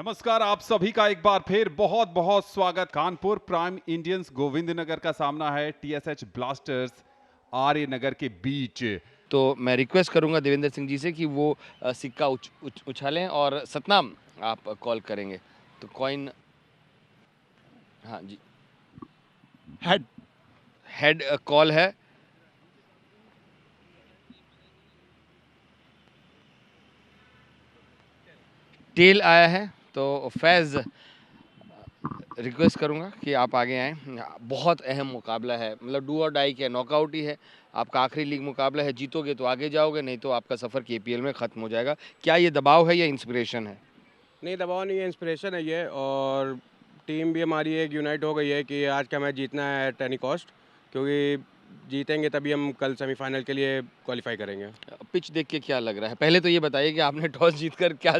नमस्कार, आप सभी का एक बार फिर बहुत बहुत स्वागत। कानपुर प्राइम इंडियंस गोविंदनगर का सामना है टीएसएच ब्लास्टर्स आर्य नगर के बीच। तो मैं रिक्वेस्ट करूंगा देवेंद्र सिंह जी से कि वो सिक्का उछालें और सतनाम आप कॉल करेंगे तो कॉइन। हाँ जी, हेड कॉल है। टेल आया है तो फैज़ रिक्वेस्ट करूंगा कि आप आगे आएँ। बहुत अहम मुकाबला है, मतलब डू और डाई के नॉकआउट ही है। आपका आखिरी लीग मुकाबला है, जीतोगे तो आगे जाओगे, नहीं तो आपका सफ़र केपीएल में ख़त्म हो जाएगा। क्या ये दबाव है या इंस्पिरेशन है? नहीं, दबाव नहीं है, इंस्पिरेशन है ये। और टीम भी हमारी एक यूनाइट हो गई है कि आज का मैच जीतना है एट एनी कॉस्ट, क्योंकि जीतेंगे तभी हम कल सेमीफाइनल के लिए क्वालिफाई करेंगे। पिच देख के क्या लग रहा है? पहले तो ये बताइए कि आपने टॉस जीतकर क्या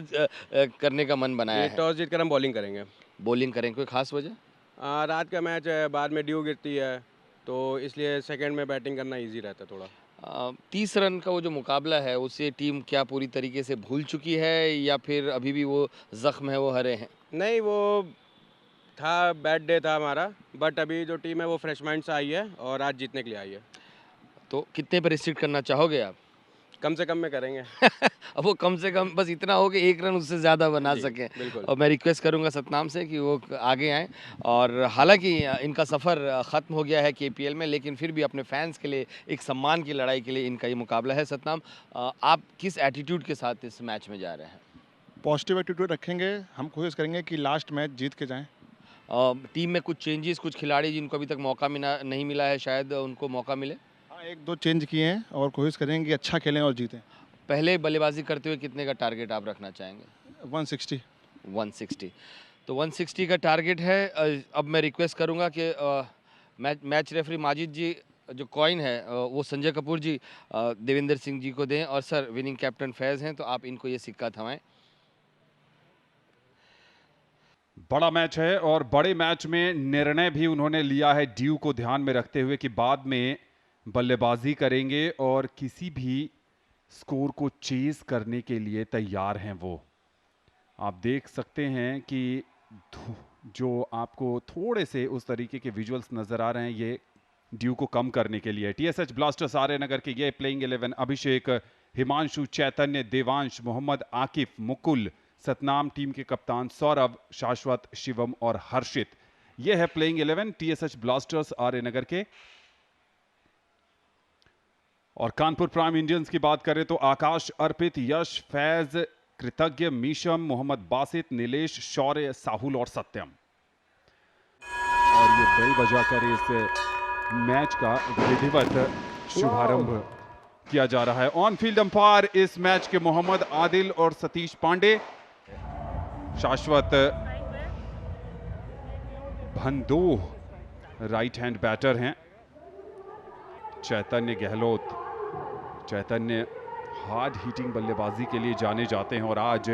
करने का मन बनाया ये है? टॉस जीत कर हम बॉलिंग करेंगे। बॉलिंग करें, कोई खास वजह? रात का मैच है, बाद में ड्यू गिरती है, तो इसलिए सेकंड में बैटिंग करना इजी रहता है थोड़ा। 30 रन का वो जो मुकाबला है उसे टीम क्या पूरी तरीके से भूल चुकी है या फिर अभी भी वो जख्म है, वो हरे हैं? नहीं, वो था, बैड डे था हमारा, बट अभी जो टीम है वो फ्रेश माइंड से आई है और आज जीतने के लिए आई है। तो कितने पर रिस्ट्रिक्ट करना चाहोगे आप? कम से कम में करेंगे। अब वो कम से कम बस इतना हो कि 1 रन उससे ज़्यादा बना जी, सकें। बिल्कुल। और मैं रिक्वेस्ट करूंगा सतनाम से कि वो आगे आएँ। और हालांकि इनका सफ़र ख़त्म हो गया है केपीएल में, लेकिन फिर भी अपने फैंस के लिए एक सम्मान की लड़ाई के लिए इनका ये मुकाबला है। सतनाम, आप किस एटीट्यूड के साथ इस मैच में जा रहे हैं? पॉजिटिव एटीट्यूड रखेंगे। हम कोशिश करेंगे कि लास्ट मैच जीत के जाएं। टीम में कुछ चेंजेस, कुछ खिलाड़ी जिनको अभी तक मौका नहीं मिला है, शायद उनको मौका मिले। हाँ, एक दो चेंज किए हैं और कोशिश करेंगे कि अच्छा खेलें और जीतें। पहले बल्लेबाजी करते हुए कितने का टारगेट आप रखना चाहेंगे? 160। 160। तो 160 का टारगेट है। अब मैं रिक्वेस्ट करूंगा कि मैच रेफरी माजिद जी जो कॉइन है वो संजय कपूर जी देवेंद्र सिंह जी को दें। और सर, विनिंग कैप्टन फैज़ हैं तो आप इनको ये सिक्का थमाएं। बड़ा मैच है और बड़े मैच में निर्णय भी उन्होंने लिया है ड्यू को ध्यान में रखते हुए कि बाद में बल्लेबाजी करेंगे और किसी भी स्कोर को चेज करने के लिए तैयार हैं वो। आप देख सकते हैं कि जो आपको थोड़े से उस तरीके के विजुअल्स नजर आ रहे हैं, ये ड्यू को कम करने के लिए। टीएसएच ब्लास्टर्स आर्य नगर के ये प्लेइंग 11 अभिषेक, हिमांशु, चैतन्य, देवांश, मोहम्मद आकिफ, मुकुल, सतनाम, टीम के कप्तान सौरभ, शाश्वत, शिवम और हर्षित। यह है प्लेइंग 11 टीएसएच ब्लास्टर्स आर्य नगर के। और कानपुर प्राइम इंडियंस की बात करें तो आकाश, अर्पित, यश, फैज, कृतज्ञ, मीशम, मोहम्मद बासित, नीलेश, शौर्य, साहुल और सत्यम। और ये बेल बजाकर इस मैच का विधिवत शुभारंभ किया जा रहा है। ऑन फील्ड अंपायर इस मैच के मोहम्मद आदिल और सतीश पांडे। शाश्वत भंदोह राइट हैंड बैटर हैं। चैतन्य गहलोत, चैतन्य हार्ड हिटिंग बल्लेबाजी के लिए जाने जाते हैं और आज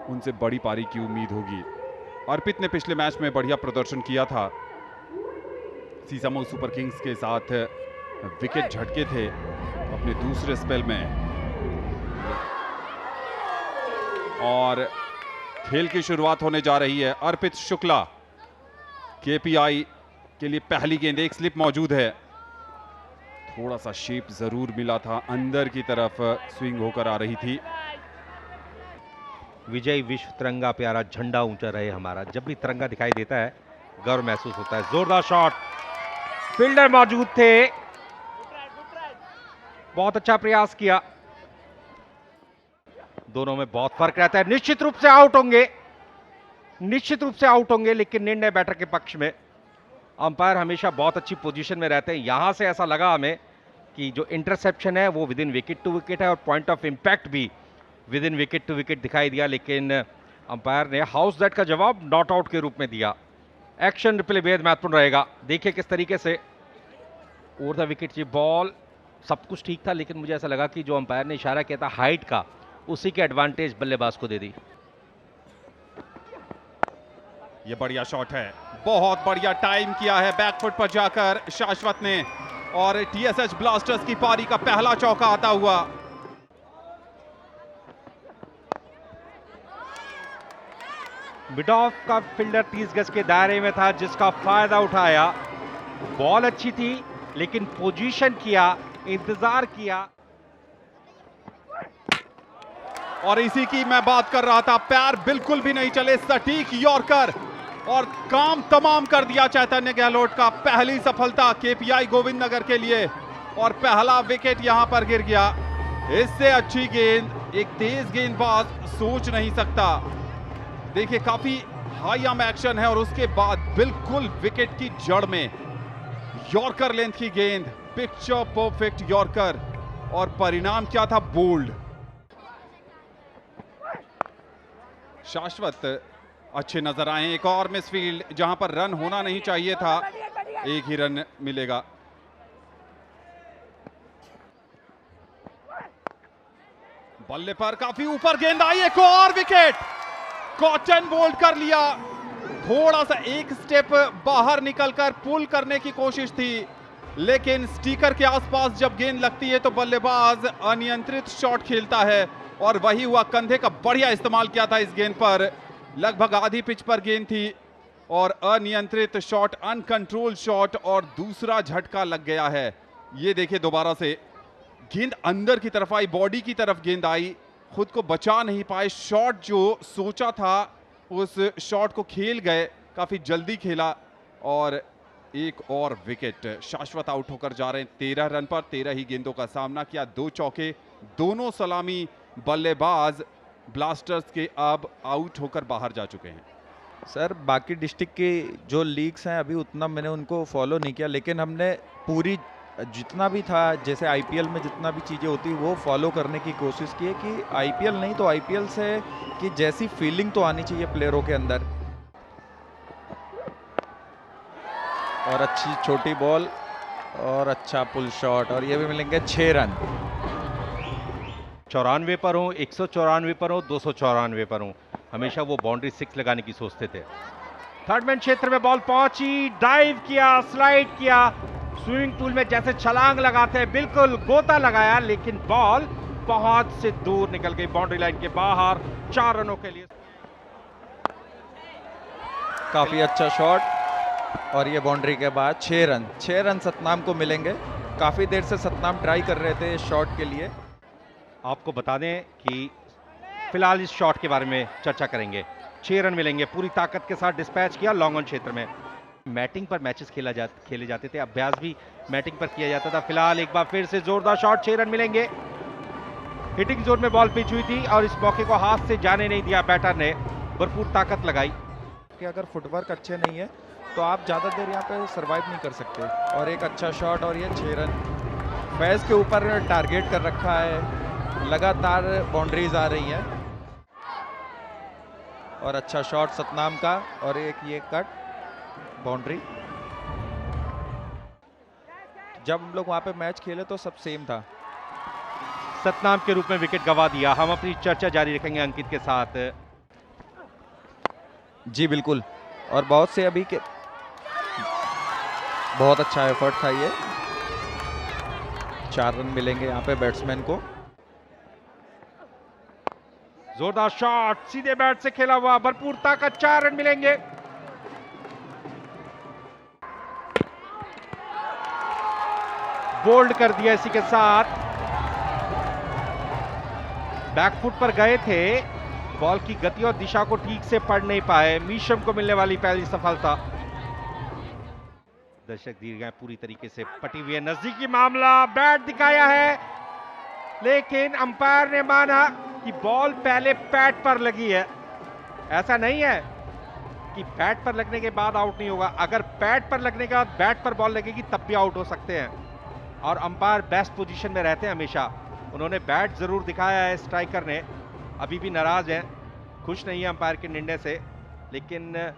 उनसे बड़ी पारी की उम्मीद होगी। अर्पित ने पिछले मैच में बढ़िया प्रदर्शन किया था, सीसामऊ सुपर किंग्स के साथ विकेट झटके थे अपने दूसरे स्पेल में। और खेल की शुरुआत होने जा रही है। अर्पित शुक्ला, केपीआई के लिए पहली गेंद, एक स्लिप मौजूद है, थोड़ा सा शेप जरूर मिला था, अंदर की तरफ स्विंग होकर आ रही थी। विजय विश्व तिरंगा प्यारा झंडा ऊंचा रहे हमारा। जब भी तिरंगा दिखाई देता है गर्व महसूस होता है। जोरदार शॉट, फील्डर मौजूद थे, बहुत अच्छा प्रयास किया। दोनों में बहुत फर्क रहता है। निश्चित रूप से आउट होंगे, निश्चित रूप से आउट होंगे, लेकिन निर्णय बैटर के पक्ष में। अंपायर हमेशा बहुत अच्छी पोजीशन में रहते हैं। यहां से ऐसा लगा हमें कि जो इंटरसेप्शन है वो within wicket to wicket है और पॉइंट ऑफ इंपैक्ट भी within wicket to wicket दिखाई दिया, लेकिन अंपायर ने हाउस दैट का जवाब नॉट आउट के रूप में दिया। एक्शन रिप्ले बेहद महत्वपूर्ण रहेगा। देखिए किस तरीके से ओवर द विकेट, ये बॉल सब कुछ ठीक था, लेकिन मुझे ऐसा लगा कि जो अंपायर ने इशारा किया था हाइट का, उसी के एडवांटेज बल्लेबाज को दे दी। ये बढ़िया शॉट है, बहुत बढ़िया टाइम किया है बैकफुट पर जाकर शाश्वत ने। और टीएसएच ब्लास्टर्स की पारी का पहला चौका आता हुआ। मिड ऑफ का फील्डर 30 गज के दायरे में था, जिसका फायदा उठाया। बॉल अच्छी थी लेकिन पोजीशन किया, इंतजार किया। और इसी की मैं बात कर रहा था, पैर बिल्कुल भी नहीं चले, सटीक यॉर्कर और काम तमाम कर दिया चैतन्य गहलोत का। पहली सफलता केपीआई गोविंद नगर के लिए और पहला विकेट यहां पर गिर गया। इससे अच्छी गेंद एक तेज गेंदबाज सोच नहीं सकता। देखिए काफी हाई आर्म एक्शन है और उसके बाद बिल्कुल विकेट की जड़ में यॉर्कर लेंथ की गेंद, पिक्चर परफेक्ट यॉर्कर, और परिणाम क्या था? बोल्ड। शाश्वत अच्छे नजर आए। एक और मिसफील्ड जहां पर रन होना नहीं चाहिए था, एक ही रन मिलेगा। बल्ले पर काफी ऊपर गेंद आई, एक और विकेट। कॉटन बोल्ड कर लिया। थोड़ा सा एक स्टेप बाहर निकलकर पुल करने की कोशिश थी, लेकिन स्टिकर के आसपास जब गेंद लगती है तो बल्लेबाज अनियंत्रित शॉट खेलता है और वही हुआ। कंधे का बढ़िया इस्तेमाल किया था इस गेंद पर। लगभग आधी पिच पर गेंद थी और अनियंत्रित शॉट, अनकंट्रोल शॉट, और दूसरा झटका लग गया है। ये देखिए दोबारा से गेंद अंदर की तरफ आई, बॉडी की तरफ गेंद आई, खुद को बचा नहीं पाए। शॉट जो सोचा था उस शॉट को खेल गए, काफी जल्दी खेला और एक और विकेट। शाश्वत आउट होकर जा रहे हैं 13 रन पर। 13 ही गेंदों का सामना किया, 2 चौके, दोनों सलामी बल्लेबाज ब्लास्टर्स के अब आउट होकर बाहर जा चुके हैं। सर बाकी डिस्ट्रिक्ट की जो लीग्स हैं अभी उतना मैंने उनको फॉलो नहीं किया, लेकिन हमने पूरी जितना भी था, जैसे आईपीएल में जितना भी चीज़ें होती वो फॉलो करने की कोशिश की है कि आईपीएल नहीं तो आईपीएल से कि जैसी फीलिंग तो आनी चाहिए प्लेयरों के अंदर। और अच्छी छोटी बॉल और अच्छा पुल शॉट, और ये भी मिलेंगे 6 रन। 94 पर हूं, 194 पर हूं, 294 पर हूं, हमेशा वो बाउंड्री 6 लगाने की सोचते थे। थर्ड मैन क्षेत्र में बॉल पहुंची, डाइव किया, स्लाइड किया, स्विमिंग पूल में जैसे छलांग लगाते हैं बिल्कुल गोता लगाया, लेकिन बॉल बहुत से दूर निकल गई बाउंड्री लाइन के बाहर। 4 रनों के लिए काफ़ी अच्छा शॉट और ये बाउंड्री के बाद 6 रन। 6 रन सतनाम को मिलेंगे। काफ़ी देर से सतनाम ट्राई कर रहे थे इस शॉट के लिए। आपको बता दें कि फिलहाल इस शॉट के बारे में चर्चा करेंगे। 6 रन मिलेंगे, पूरी ताकत के साथ डिस्पैच किया लॉन्ग ऑन क्षेत्र में। मैटिंग पर मैचेस खेले जाते थे, अभ्यास भी मैटिंग पर किया जाता था। फिलहाल एक बार फिर से जोरदार शॉट, 6 रन मिलेंगे। हिटिंग जोन में बॉल पिच हुई थी और इस मौके को हाथ से जाने नहीं दिया बैटर ने, भरपूर ताकत लगाई। कि अगर फुटवर्क अच्छे नहीं है तो आप ज़्यादा देर यहाँ पे सरवाइव नहीं कर सकते। और एक अच्छा शॉट और ये 6 रन। फैज के ऊपर टारगेट कर रखा है, लगातार बाउंड्रीज आ रही हैं। और अच्छा शॉट सतनाम का और एक ये कट बाउंड्री। जब हम लोग वहाँ पे मैच खेले तो सब सेम था। सतनाम के रूप में विकेट गंवा दिया। हम अपनी चर्चा जारी रखेंगे अंकित के साथ। जी बिल्कुल, और बहुत से अभी के बहुत अच्छा एफर्ट था ये। 4 रन मिलेंगे यहाँ पे बैट्समैन को। जोरदार शॉट, सीधे बैट से खेला हुआ, भरपूर ताकत, 4 रन मिलेंगे। बोल्ड कर दिया इसी के साथ। बैकफुट पर गए थे, बॉल की गति और दिशा को ठीक से पढ़ नहीं पाए। मीशम को मिलने वाली पहली सफलता। दर्शक दीर्घाएं पूरी तरीके से पटी हुई है। नजदीकी मामला, बैट दिखाया है लेकिन अंपायर ने माना कि बॉल पहले पैड पर लगी है। ऐसा नहीं है कि बैट पर लगने के बाद आउट नहीं होगा। अगर पैड पर लगने के बाद बैट पर बॉल लगेगी तब भी आउट हो सकते हैं। और अंपायर बेस्ट पोजीशन में रहते हैं हमेशा। उन्होंने बैट जरूर दिखाया है स्ट्राइकर ने, अभी भी नाराज हैं, खुश नहीं है अंपायर के निर्णय से। लेकिन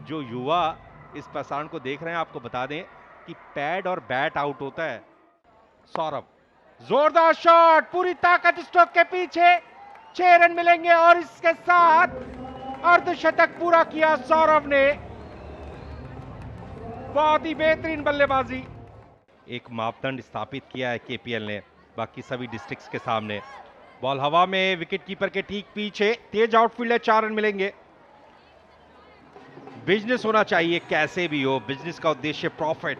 जो युवा इस प्रसारण को देख रहे हैं, आपको बता दें कि पैड और बैट आउट होता है। सौरभ, जोरदार शॉट, पूरी ताकत स्ट्रोक के पीछे, 6 रन मिलेंगे और इसके साथ अर्धशतक पूरा किया सौरभ ने। बहुत ही बेहतरीन बल्लेबाजी। एक मापदंड स्थापित किया है केपीएल ने बाकी सभी डिस्ट्रिक्ट्स के सामने। बॉल हवा में, विकेट कीपर के ठीक पीछे, तेज आउटफील्ड है, 4 रन मिलेंगे। बिजनेस होना चाहिए, कैसे भी हो बिजनेस का उद्देश्य प्रॉफिट,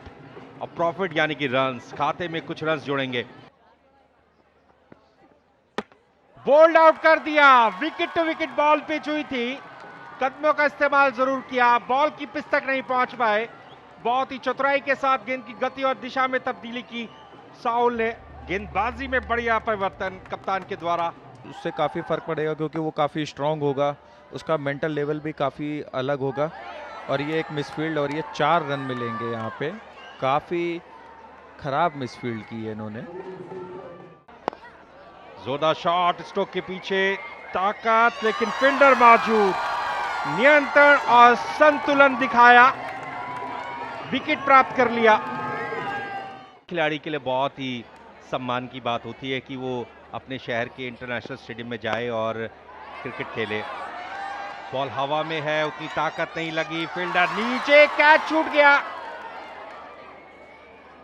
और प्रॉफिट यानी कि रन्स, खाते में कुछ रन्स जोड़ेंगे। बोल्ड आउट कर दिया, wicket to wicket ball pitch हुई थी, कदमों का इस्तेमाल जरूर किया, बॉल की पिच तक नहीं पहुंच पाए। बहुत ही चतुराई के साथ गेंद की गति और दिशा में तब्दीली की साउल ने। गेंदबाजी में बढ़िया परिवर्तन कप्तान के द्वारा। उससे काफ़ी फ़र्क पड़ेगा क्योंकि वो काफ़ी स्ट्रांग होगा, उसका मेंटल लेवल भी काफ़ी अलग होगा। और ये एक मिसफील्ड, और ये 4 रन मिलेंगे यहाँ पे। काफ़ी खराब मिसफील्ड की है इन्होंने। जोरदार शॉट, स्टोक के पीछे ताकत, लेकिन फील्डर मौजूद, नियंत्रण और संतुलन दिखाया, विकेट प्राप्त कर लिया। खिलाड़ी के लिए बहुत ही सम्मान की बात होती है कि वो अपने शहर के इंटरनेशनल स्टेडियम में जाए और क्रिकेट खेले। बॉल हवा में है, उतनी ताकत नहीं लगी, फील्डर नीचे, कैच छूट गया।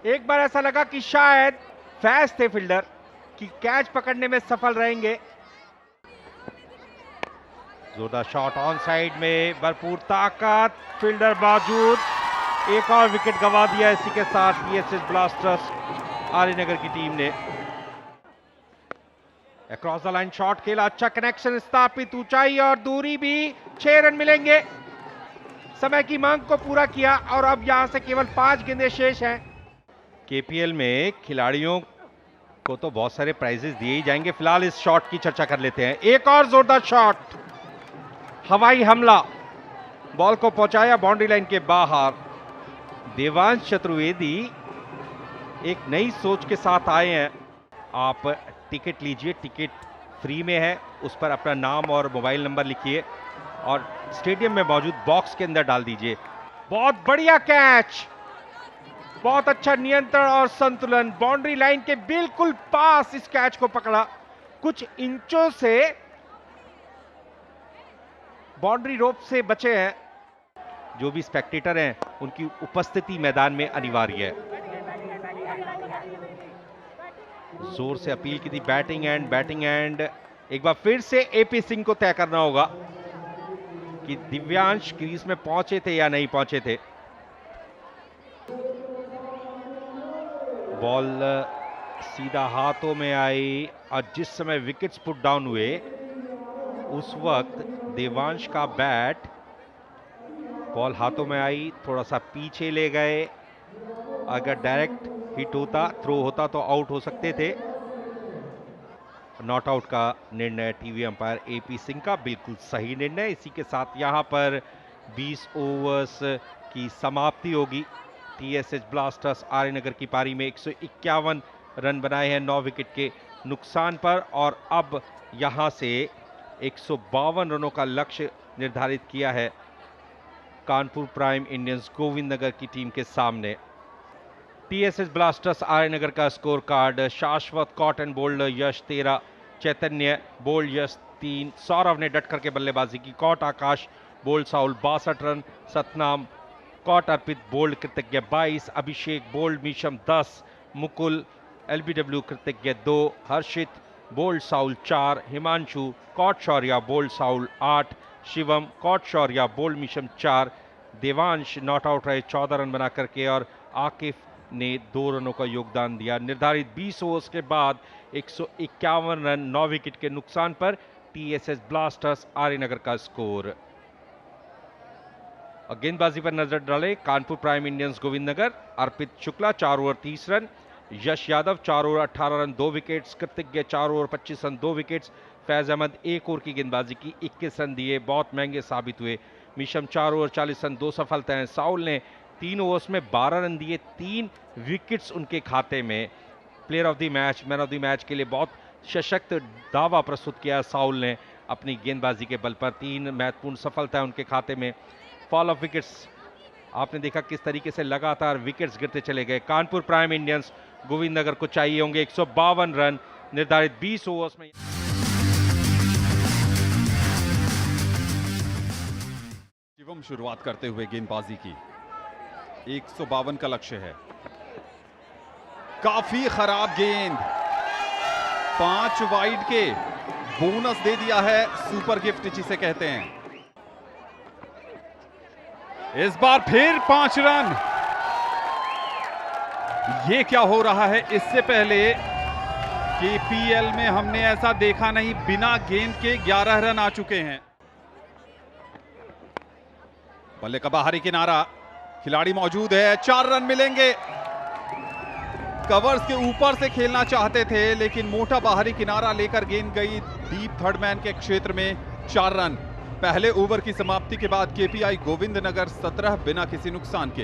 एक बार ऐसा लगा कि शायद फैज थे फील्डर कि कैच पकड़ने में सफल रहेंगे। जोरदार शॉट ऑन साइड में, भरपूर ताकत, फील्डर मौजूद, एक और विकेट गंवा दिया। इसी के साथ टीएसएस ब्लास्टर्स आर्यनगर की टीम ने अक्रॉस द लाइन शॉट खेला, अच्छा कनेक्शन स्थापित, ऊंचाई और दूरी भी, 6 रन मिलेंगे। समय की मांग को पूरा किया और अब यहां से केवल 5 गेंदें शेष हैं। केपीएल में खिलाड़ियों को तो बहुत सारे प्राइजेस दिए ही जाएंगे, फिलहाल इस शॉट की चर्चा कर लेते हैं। एक और जोरदार शॉट, हवाई हमला, बॉल को पहुंचाया बाउंड्री लाइन के बाहर। देवांश चतुर्वेदी एक नई सोच के साथ आए हैं। आप टिकट लीजिए, टिकट फ्री में है, उस पर अपना नाम और मोबाइल नंबर लिखिए और स्टेडियम में मौजूद बॉक्स के अंदर डाल दीजिए। बहुत बढ़िया कैच, बहुत अच्छा नियंत्रण और संतुलन, बाउंड्री लाइन के बिल्कुल पास इस कैच को पकड़ा, कुछ इंचों से बाउंड्री रोप से बचे हैं। जो भी स्पेक्टेटर हैं उनकी उपस्थिति मैदान में अनिवार्य है। जोर से अपील की थी, बैटिंग एंड एक बार फिर से एपी सिंह को तय करना होगा कि दिव्यांश क्रीज में पहुंचे थे या नहीं पहुंचे थे। बॉल सीधा हाथों में आई और जिस समय विकेट्स पुट डाउन हुए उस वक्त देवांश का बैट, बॉल हाथों में आई, थोड़ा सा पीछे ले गए। अगर डायरेक्ट हिट होता, थ्रो होता तो आउट हो सकते थे। नॉट आउट का निर्णय टीवी अंपायर एपी सिंह का, बिल्कुल सही निर्णय। इसी के साथ यहां पर 20 ओवर्स की समाप्ति होगी। टीएसएस ब्लास्टर्स आर्यनगर की पारी में 151 रन बनाए हैं 9 विकेट के नुकसान पर, और अब यहां से 152 रनों का लक्ष्य निर्धारित किया है कानपुर प्राइम इंडियंस गोविंद नगर की टीम के सामने। टीएसएस ब्लास्टर्स आर्यनगर का score card: Shashwat caught and bowled Yash 13, Chaitanya bowled Yash 3, Saurabh ने डट करके बल्लेबाजी की, caught Akash bowled Saul 62 run, Satnam caught Arpit bowled Kritagya 22, Abhishek bowled Misham 10, Mukul LBW Kritagya 2, Harshit bowled Saul 4, Himanshu caught Shaurya bowled Saul 8, Shivam caught Shaurya bowled Misham 4, Devansh not out रहे 14 रन बना करके, और आकिफ ने 2 रनों का योगदान दिया। निर्धारित 20 ओवर्स के बाद 151 रन 9 विकेट के नुकसान पर टीएसएस ब्लास्टर्स आर्यनगर का स्कोर। और गेंदबाजी पर नजर डाले Kanpur prime Indians Govind Nagar, Arpit Shukla 4 over 30 run, Yash Yadav 4 over 18 run 2 wickets, Kritagya 4 over 25 run 2 wickets, Faiz Ahmed 1 over की गेंदबाजी की 21 रन दिए, बहुत महंगे साबित हुए। मिशम 4 ओवर 40 रन 2 सफलताएं, साउल ने 3 ओवर्स में 12 रन दिए, 3 विकेट्स उनके खाते में। Player of the match, man of the match के लिए बहुत सशक्त दावा प्रस्तुत किया साउल ने अपनी गेंदबाजी के बल पर। 3 महत्वपूर्ण सफलताएं उनके खाते में। फॉल ऑफ विकेट्स आपने देखा किस तरीके से लगातार विकेट्स गिरते चले गए। कानपुर प्राइम इंडियंस गोविंद नगर को चाहिए होंगे 152 रन निर्धारित 20 ओवर्स में। शिवम शुरुआत करते हुए गेंदबाजी की, 152 का लक्ष्य है। काफी खराब गेंद, 5 वाइड के बोनस दे दिया है, सुपर गिफ्ट जिसे कहते हैं। इस बार फिर 5 रन। ये क्या हो रहा है? इससे पहले केपीएल में हमने ऐसा देखा नहीं, बिना गेंद के 11 रन आ चुके हैं। बल्ले का बाहरी किनारा, खिलाड़ी मौजूद है, 4 रन मिलेंगे। कवर्स के ऊपर से खेलना चाहते थे, लेकिन मोटा बाहरी किनारा लेकर गेंद गई डीप थर्ड मैन के क्षेत्र में। 4 रन। पहले ओवर की समाप्ति के बाद केपीआई गोविंदनगर 17 बिना किसी नुकसान के।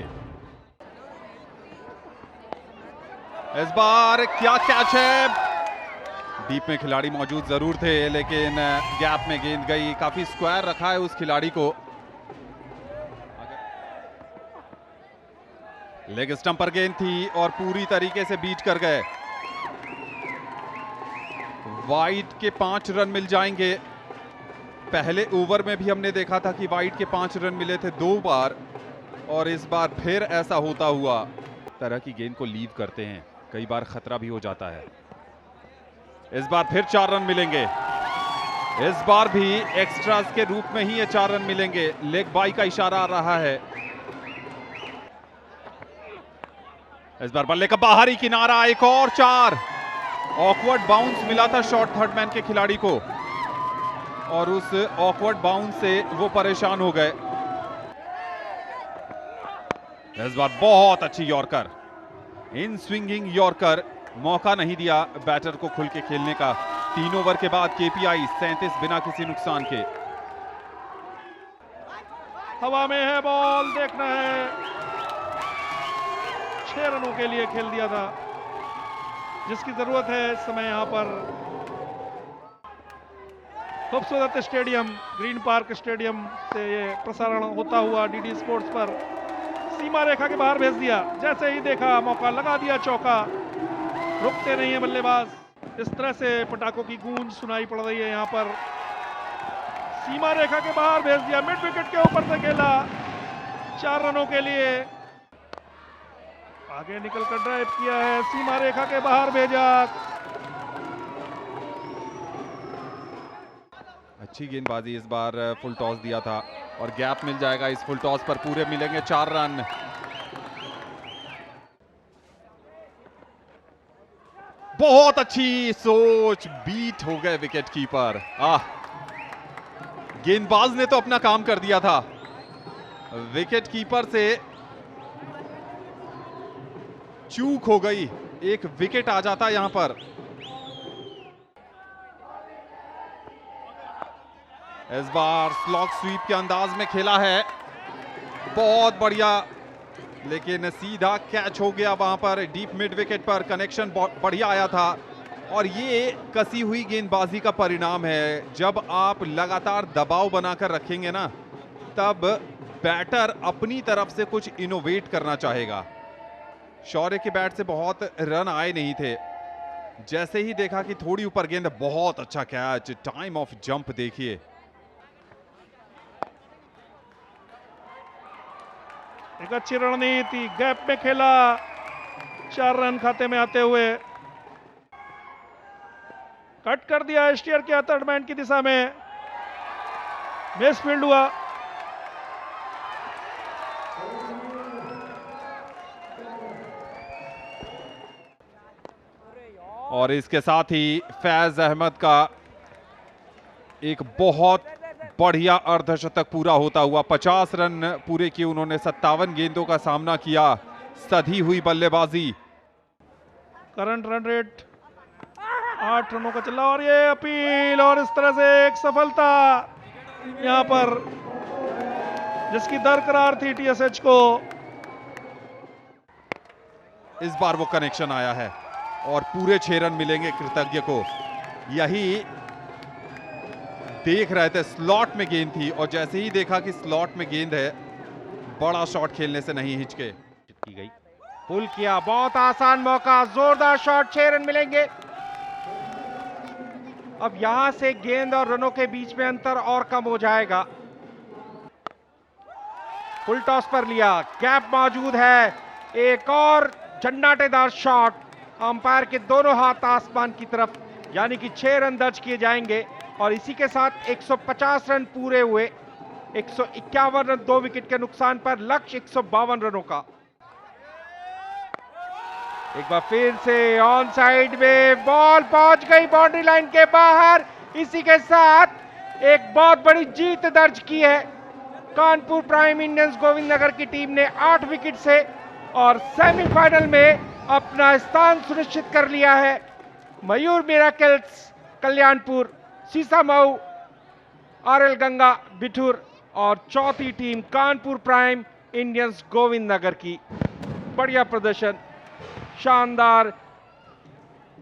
इस बार क्या कैच है? डीप में खिलाड़ी मौजूद जरूर थे, लेकिन गैप में गेंद गई। काफी स्क्वायर रखा है उस खिलाड़ी को। लेग स्टंप पर गेंद थी और पूरी तरीके से बीट कर गए। वाइड के 5 रन मिल जाएंगे। पहले ओवर में भी हमने देखा था कि वाइड के 5 रन मिले थे 2 बार, और इस बार फिर ऐसा होता हुआ। तरह की गेंद को लीव करते हैं, कई बार खतरा भी हो जाता है। इस बार फिर 4 रन मिलेंगे। इस बार भी एक्स्ट्रास के रूप में ही ये 4 रन मिलेंगे। लेग बाई का इशारा आ रहा है। इस बार बल्ले का बाहरी किनारा, एक और 4। ऑकवर्ड बाउंस मिला था शॉर्ट थर्ड मैन के खिलाड़ी को, और उस ऑकवर्ड बाउंस से वो परेशान हो गए। इस बार बहुत अच्छी यॉर्कर, इन स्विंगिंग यॉर्कर। मौका नहीं दिया बैटर को खुल के खेलने का। 3 ओवर के बाद केपीआई 37 बिना किसी नुकसान के। हवा में है बॉल, देखना है। 6 रनों के लिए खेल दिया था, जिसकी जरूरत है इस समय यहां पर। खूबसूरत स्टेडियम, ग्रीन पार्क स्टेडियम से ये प्रसारण होता हुआ डीडी स्पोर्ट्स पर सीमा रेखा के बाहर भेज दिया। जैसे ही देखा मौका लगा दिया चौका। रुकते नहीं है बल्लेबाज। इस तरह से पटाखों की गूंज सुनाई पड़ रही है यहां पर। सीमा रेखा के बाहर भेज दिया, मिड विकेट के ऊपर से खेला 4 रनों के लिए। आगे निकलकर ड्राइव किया है, सीमा रेखा के बाहर भेजा। अच्छी गेंदबाजी। इस बार फुल टॉस दिया था और गैप मिल जाएगा। इस फुल टॉस पर पूरे मिलेंगे 4 रन। बहुत अच्छी सोच, बीट हो गए विकेट कीपर। गेंदबाज ने तो अपना काम कर दिया था, विकेट कीपर से चूक हो गई। एक विकेट आ जाता यहां पर। इस बार स्लॉग स्वीप के अंदाज में खेला है, बहुत बढ़िया, लेकिन सीधा कैच हो गया वहां पर डीप मिड विकेट पर। कनेक्शन बढ़िया आया था, और ये कसी हुई गेंदबाजी का परिणाम है। जब आप लगातार दबाव बनाकर रखेंगे ना, तब बैटर अपनी तरफ से कुछ इनोवेट करना चाहेगा। शौर्य के बैट से बहुत रन आए नहीं थे। जैसे ही देखा कि थोड़ी ऊपर गेंद, बहुत अच्छा कैच, टाइम ऑफ जंप देखिए। एक अच्छी रणनीति, गैप में खेला, 4 रन खाते में आते हुए। कट कर दिया, स्टीयर किया थर्ड मैन की दिशा में, मिस फील्ड हुआ। और इसके साथ ही फैज अहमद का एक बहुत बढ़िया अर्धशतक पूरा होता हुआ। 50 रन पूरे किए उन्होंने, 57 गेंदों का सामना किया, सधी हुई बल्लेबाजी। करंट रन रेट 8 रनों का चला, और ये अपील, और इस तरह से एक सफलता यहां पर, जिसकी दरकरार थी टीएसएच को। इस बार वो कनेक्शन आया है और पूरे 6 रन मिलेंगे कृतज्ञ को। यही देख रहे थे, स्लॉट में गेंद थी, और जैसे ही देखा कि स्लॉट में गेंद है, बड़ा शॉट खेलने से नहीं हिचके। की गई, पुल किया, बहुत आसान मौका, जोरदार शॉट, 6 रन मिलेंगे। अब यहां से गेंद और रनों के बीच में अंतर और कम हो जाएगा। फुल टॉस पर लिया, गैप मौजूद है, एक और झंडाटेदार शॉट, अंपायर के दोनों हाथ आसमान की तरफ, यानी कि 6 रन दर्ज किए जाएंगे, और इसी के साथ 150 रन पूरे हुए। 151 रन 2 विकेट के नुकसान पर, लक्ष्य 152 रनों का। एक बार फिर से ऑन साइड में बॉल पहुंच गई बाउंड्री लाइन के बाहर। इसी के साथ एक बहुत बड़ी जीत दर्ज की है कानपुर प्राइम इंडियंस गोविंदनगर की टीम ने 8 विकेट से, और सेमीफाइनल में अपना स्थान सुनिश्चित कर लिया है। मयूर मिराकल्स कल्याणपुर, सीसामऊ, आरएल गंगा बिठूर और चौथी team Kanpur prime Indians Govindnagar की। बढ़िया प्रदर्शन, शानदार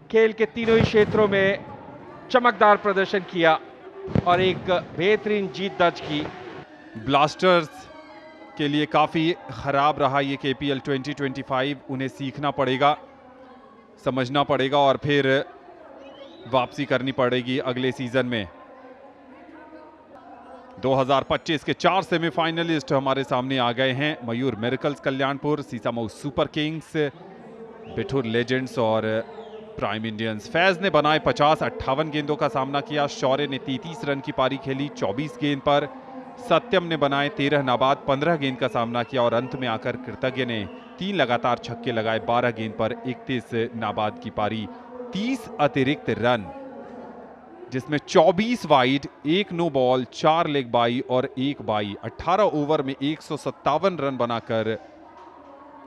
खेल के तीनों ही क्षेत्रों में चमकदार प्रदर्शन किया और एक बेहतरीन जीत दर्ज की। ब्लास्टर्स के लिए काफ़ी ख़राब रहा ये केपीएल 2025। उन्हें सीखना पड़ेगा, समझना पड़ेगा और फिर वापसी करनी पड़ेगी अगले सीज़न में। 2025 के 4 सेमीफाइनलिस्ट हमारे सामने आ गए हैं। Mayur Miracles Kalyanpur, Sisamau Super Kings, Bithoor Legends और प्राइम इंडियंस। फैज ने बनाए 50-58 गेंदों का सामना किया। शौर्य ने 33 रन की पारी खेली 24 गेंद पर। सत्यम ने बनाए 13 नाबाद 15 गेंद का सामना किया और अंत में आकर कृतज्ञ ने 3 लगातार छक्के लगाए 12 गेंद पर 31 नाबाद की पारी। 30 अतिरिक्त रन, जिसमें 24 wide, 1 no ball, 4 leg bye और 1 बाई। 18 ओवर में 157 रन बनाकर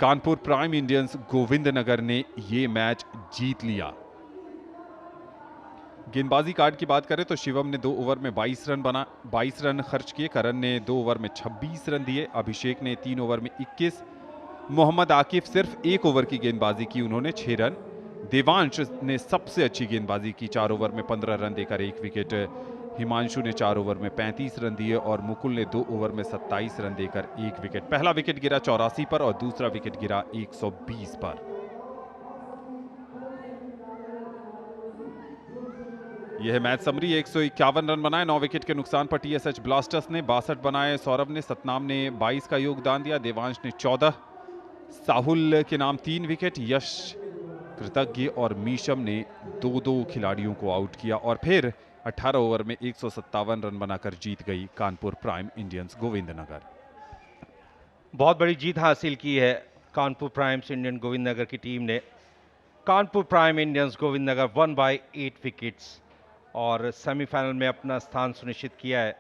कानपुर प्राइम इंडियंस गोविंदनगर ने ये मैच जीत लिया। गेंदबाजी कार्ड की बात करें तो शिवम ने 2 ओवर में 22 रन खर्च किए। करण ने 2 ओवर में 26 रन दिए। अभिषेक ने 3 ओवर में 21। मोहम्मद आकिफ सिर्फ 1 ओवर की गेंदबाजी की, उन्होंने 6 रन। देवांश ने सबसे अच्छी गेंदबाजी की, 4 ओवर में 15 रन देकर 1 विकेट। हिमांशु ने 4 ओवर में 35 रन दिए और मुकुल ने 2 ओवर में 27 रन देकर 1 विकेट। पहला विकेट गिरा 84 पर और दूसरा विकेट गिरा 120 पर। यह मैच समरी। 151 रन बनाए, 9 विकेट के नुकसान पर टीएसएच ब्लास्टर्स ने 62 बनाए। सौरभ ने, सतनाम ने 22 का योगदान दिया। देवांश ने 14, साहुल के नाम 3 विकेट। यश, कृतज्ञ और मीशम ने 2-2 खिलाड़ियों को आउट किया और फिर 18 ओवर में 157 रन बनाकर जीत गई कानपुर प्राइम इंडियंस गोविंदनगर। बहुत बड़ी जीत हासिल की है कानपुर प्राइम्स इंडियन गोविंदनगर की टीम ने। Kanpur prime Indians Govindnagar 1/8 wickets और सेमीफाइनल में अपना स्थान सुनिश्चित किया है।